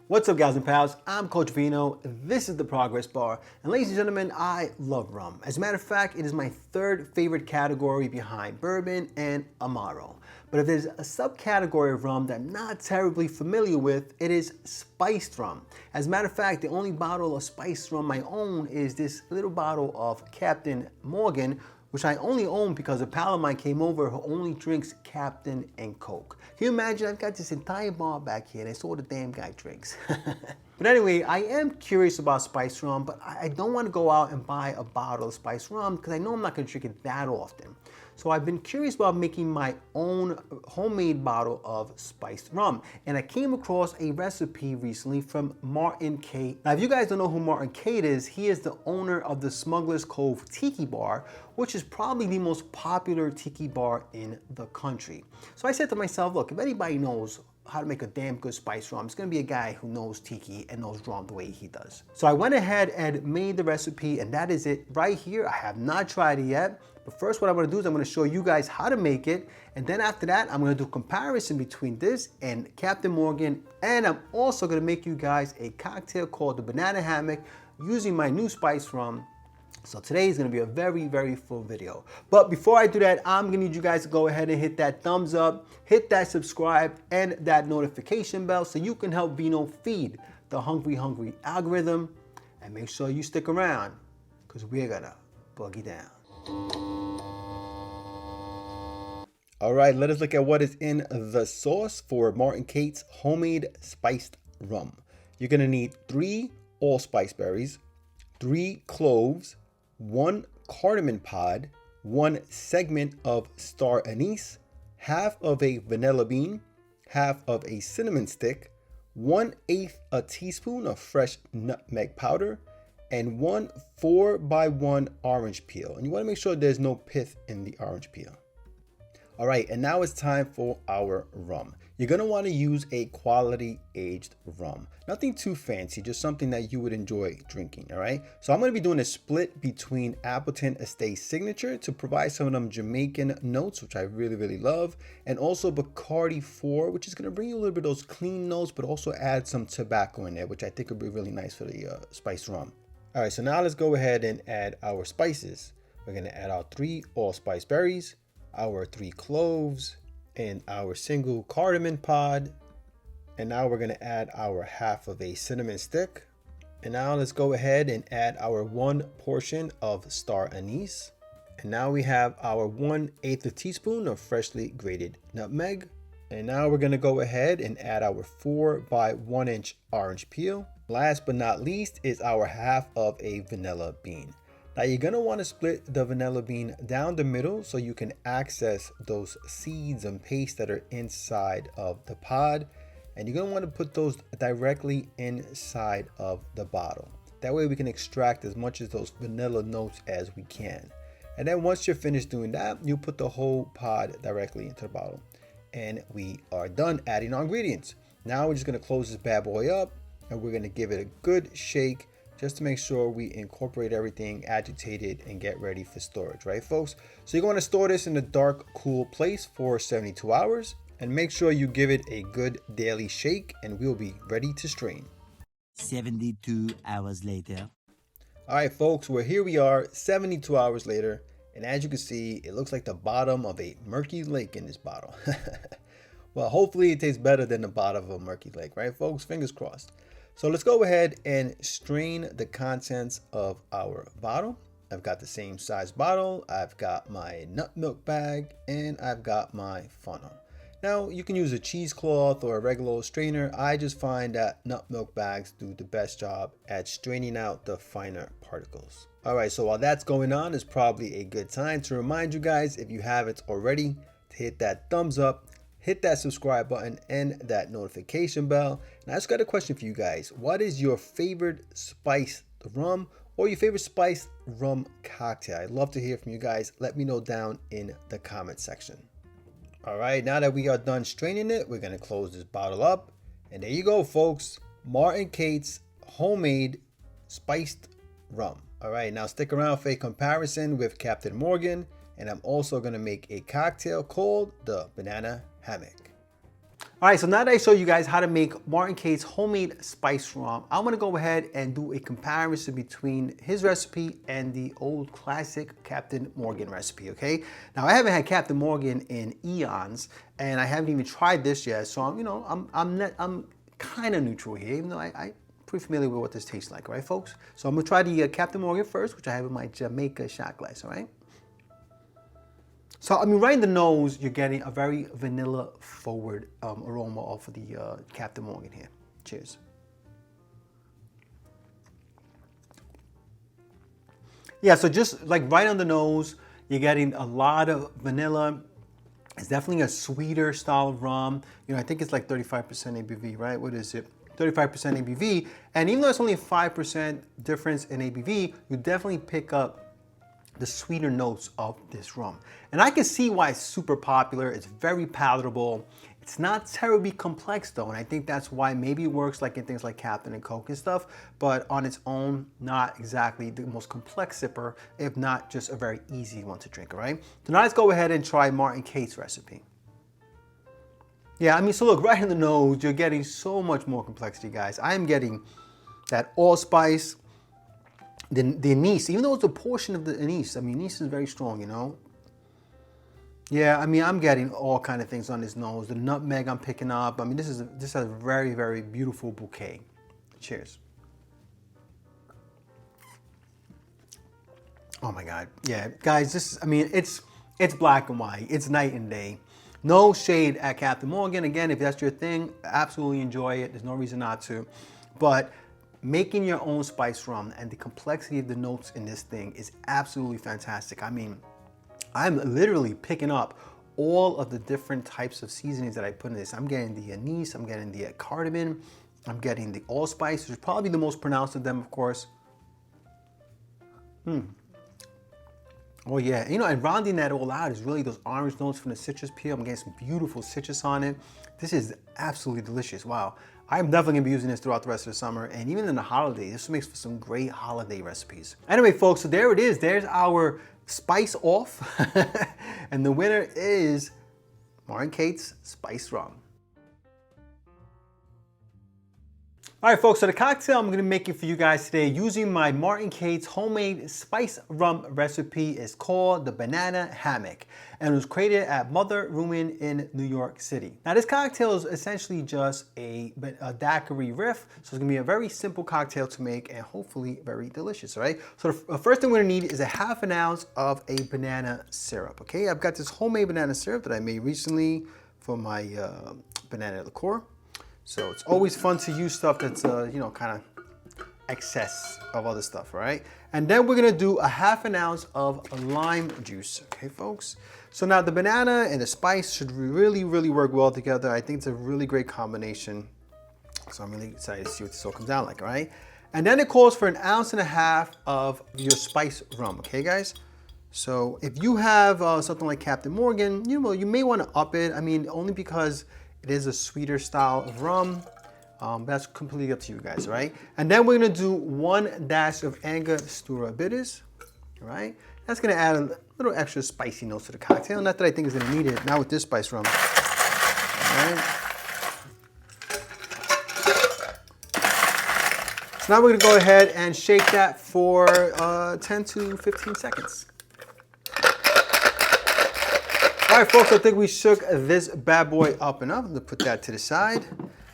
What's up, gals and pals? I'm Coach Vino. This is the Progress Bar. And ladies and gentlemen, I love rum. As a matter of fact, it is my third favorite category behind bourbon and Amaro. But if there's a subcategory of rum that I'm not terribly familiar with, it is spiced rum. As a matter of fact, the only bottle of spiced rum I own is this little bottle of Captain Morgan, which I only own because a pal of mine came over who only drinks Captain and Coke. Can you imagine? I've got this entire bar back here and it's all the damn guy drinks. But anyway, I am curious about spiced rum, but I don't want to go out and buy a bottle of spiced rum because I know I'm not going to drink it that often. So I've been curious about making my own homemade bottle of spiced rum. And I came across a recipe recently from Martin Cate. Now, if you guys don't know who Martin Cate is, he is the owner of the Smuggler's Cove Tiki Bar, which is probably the most popular tiki bar in the country. So I said to myself, look, if anybody knows how to make a damn good spiced rum, it's gonna be a guy who knows tiki and knows rum the way he does. So I went ahead and made the recipe, and that is it right here. I have not tried it yet, but first what I'm gonna do is I'm gonna show you guys how to make it, and then after that, I'm gonna do a comparison between this and Captain Morgan, and I'm also gonna make you guys a cocktail called the Banana Hammock using my new spiced rum. So today is going to be a very, very full video. But before I do that, I'm going to need you guys to go ahead and hit that thumbs up, hit that subscribe, and that notification bell so you can help Vino feed the hungry algorithm. And make sure you stick around because we're going to boogie down. All right, let us look at what is in the sauce for Martin Cate's homemade spiced rum. You're going to need 3 allspice berries, 3 cloves, 1 cardamon pod, 1 segment of star anise, half of a vanilla bean, half of a cinnamon stick, 1/8 a teaspoon of fresh nutmeg powder, and 1 4x1 orange peel. And you want to make sure there's no pith in the orange peel. All right, and now it's time for our rum. You're going to want to use a quality aged rum. Nothing too fancy, just something that you would enjoy drinking, all right? So I'm going to be doing a split between Appleton Estate Signature to provide some of them Jamaican notes, which I really, really love, and also Bacardi 4, which is going to bring you a little bit of those clean notes, but also add some tobacco in there, which I think would be really nice for the spiced rum. All right, so now let's go ahead and add our spices. We're going to add our 3 allspice berries, our 3 cloves, and our single cardamom pod. And now we're going to add our half of a cinnamon stick. And now let's go ahead and add our 1 portion of star anise. And now we have our 1/8 a teaspoon of freshly grated nutmeg. And now we're going to go ahead and add our 4x1 inch orange peel. Last but not least is our half of a vanilla bean. Now you're going to want to split the vanilla bean down the middle so you can access those seeds and paste that are inside of the pod. And you're going to want to put those directly inside of the bottle. That way we can extract as much of those vanilla notes as we can. And then once you're finished doing that, you put the whole pod directly into the bottle. And we are done adding our ingredients. Now we're just going to close this bad boy up and we're going to give it a good shake, just to make sure we incorporate everything, agitate it, and get ready for storage, right, folks? So you're going to store this in a dark, cool place for 72 hours, and make sure you give it a good daily shake, and we'll be ready to strain. 72 hours later. All right, folks, well, here we are, 72 hours later, and as you can see, it looks like the bottom of a murky lake in this bottle. Well, hopefully it tastes better than the bottom of a murky lake, right, folks? Fingers crossed. So let's go ahead and strain the contents of our bottle. I've got the same size bottle, I've got my nut milk bag, and I've got my funnel. Now you can use a cheesecloth or a regular old strainer. I just find that nut milk bags do the best job at straining out the finer particles. All right, so while that's going on, it's probably a good time to remind you guys, if you haven't already, to hit that thumbs up, hit that subscribe button and that notification bell. And I just got a question for you guys. What is your favorite spiced rum or your favorite spiced rum cocktail? I'd love to hear from you guys. Let me know down in the comment section. All right, now that we are done straining it, we're going to close this bottle up. And there you go, folks. Martin Cate's homemade spiced rum. All right, now stick around for a comparison with Captain Morgan. And I'm also going to make a cocktail called the Banana Hammock. All right, so now that I showed you guys how to make Martin Cate's homemade spiced rum, I'm gonna go ahead and do a comparison between his recipe and the old classic Captain Morgan recipe, okay? Now, I haven't had Captain Morgan in eons, and I haven't even tried this yet, so I'm kind of neutral here, even though I'm pretty familiar with what this tastes like, right, folks? So I'm gonna try the Captain Morgan first, which I have in my Jamaica shot glass, all right? So, I mean, right in the nose, you're getting a very vanilla-forward aroma off of the Captain Morgan here. Cheers. Yeah, so just like right on the nose, you're getting a lot of vanilla. It's definitely a sweeter style of rum. You know, I think it's like 35% ABV, right? What is it? 35% ABV. And even though it's only a 5% difference in ABV, you definitely pick up the sweeter notes of this rum. And I can see why it's super popular. It's very palatable. It's not terribly complex though, and I think that's why maybe it works like in things like Captain and Coke and stuff, but on its own, not exactly the most complex sipper, if not just a very easy one to drink, all right? So now let's go ahead and try Martin Cate's recipe. Yeah, I mean, so look, right in the nose, you're getting so much more complexity, guys. I am getting that allspice, the anise, even though it's a portion of the anise. I mean, anise is very strong, you know? Yeah, I mean, I'm getting all kind of things on this nose. The nutmeg I'm picking up. I mean, this is a very, very beautiful bouquet. Cheers. Oh my God. Yeah, guys, this is, I mean, it's black and white. It's night and day. No shade at Captain Morgan. Again, if that's your thing, absolutely enjoy it. There's no reason not to. But making your own spiced rum and the complexity of the notes in this thing is absolutely fantastic. I mean, I'm literally picking up all of the different types of seasonings that I put in this. I'm getting the anise, I'm getting the cardamon, I'm getting the allspice, which is probably the most pronounced of them, of course. Oh yeah, you know, and rounding that all out is really those orange notes from the citrus peel. I'm getting some beautiful citrus on it. This is absolutely delicious. Wow. I'm definitely gonna be using this throughout the rest of the summer, and even in the holidays, this makes for some great holiday recipes. Anyway, folks, so there it is. There's our spice off, and the winner is Martin Cate's Spiced Rum. All right, folks, so the cocktail I'm gonna be making for you guys today using my Martin Cate's homemade spiced rum recipe is called the Banana Hammock, and it was created at Mother Ruin in New York City. Now, this cocktail is essentially just a daiquiri riff, so it's gonna be a very simple cocktail to make and hopefully very delicious, all right? So the first thing we're gonna need is a ½ ounce of a banana syrup, okay? I've got this homemade banana syrup that I made recently for my banana liqueur. So it's always fun to use stuff that's, you know, kind of excess of other stuff, right? And then we're gonna do a ½ ounce of lime juice, okay, folks? So now the banana and the spice should really, really work well together. I think it's a really great combination. So I'm really excited to see what this all comes out like, all right? And then it calls for 1.5 ounces of your spiced rum, okay, guys? So if you have something like Captain Morgan, you know, you may wanna up it. I mean, only because it is a sweeter style of rum. That's completely up to you guys, all right? And then we're gonna do 1 dash of Angostura bitters, all right? That's gonna add a little extra spicy notes to the cocktail. Not that I think is gonna need it, not with this spice rum, all right? So now we're gonna go ahead and shake that for 10 to 15 seconds. All right, folks, I think we shook this bad boy up enough. I'm gonna put that to the side.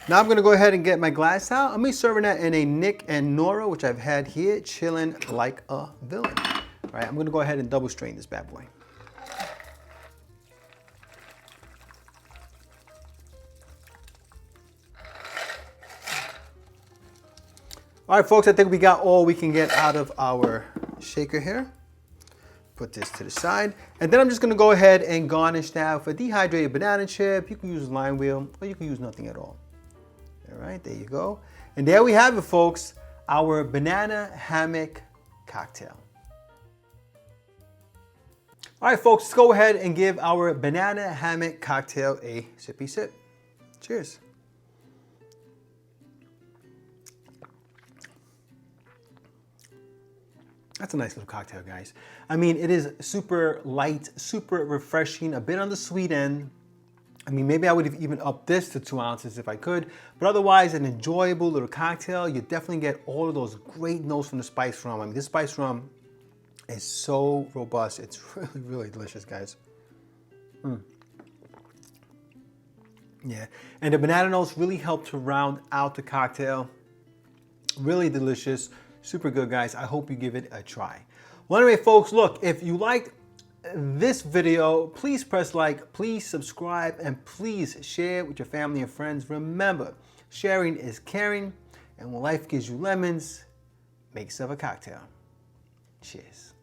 Now I'm gonna go ahead and get my glass out. I'm gonna be serving that in a Nick and Nora, which I've had here, chilling like a villain. All right, I'm gonna go ahead and double strain this bad boy. All right, folks, I think we got all we can get out of our shaker here. Put this to the side. And then I'm just gonna go ahead and garnish that with a dehydrated banana chip. You can use lime wheel, or you can use nothing at all. All right, there you go. And there we have it, folks, our banana hammock cocktail. All right, folks, let's go ahead and give our banana hammock cocktail a sippy sip. Cheers. That's a nice little cocktail, guys. I mean, it is super light, super refreshing, a bit on the sweet end. I mean, maybe I would have even upped this to 2 ounces if I could, but otherwise an enjoyable little cocktail. You definitely get all of those great notes from the spiced rum. I mean, this spiced rum is so robust. It's really, really delicious, guys. Yeah, and the banana notes really help to round out the cocktail. Really delicious, super good, guys. I hope you give it a try. Well, anyway, folks, look, if you liked this video, please press like, please subscribe, and please share with your family and friends. Remember, sharing is caring, and when life gives you lemons, make yourself a cocktail. Cheers.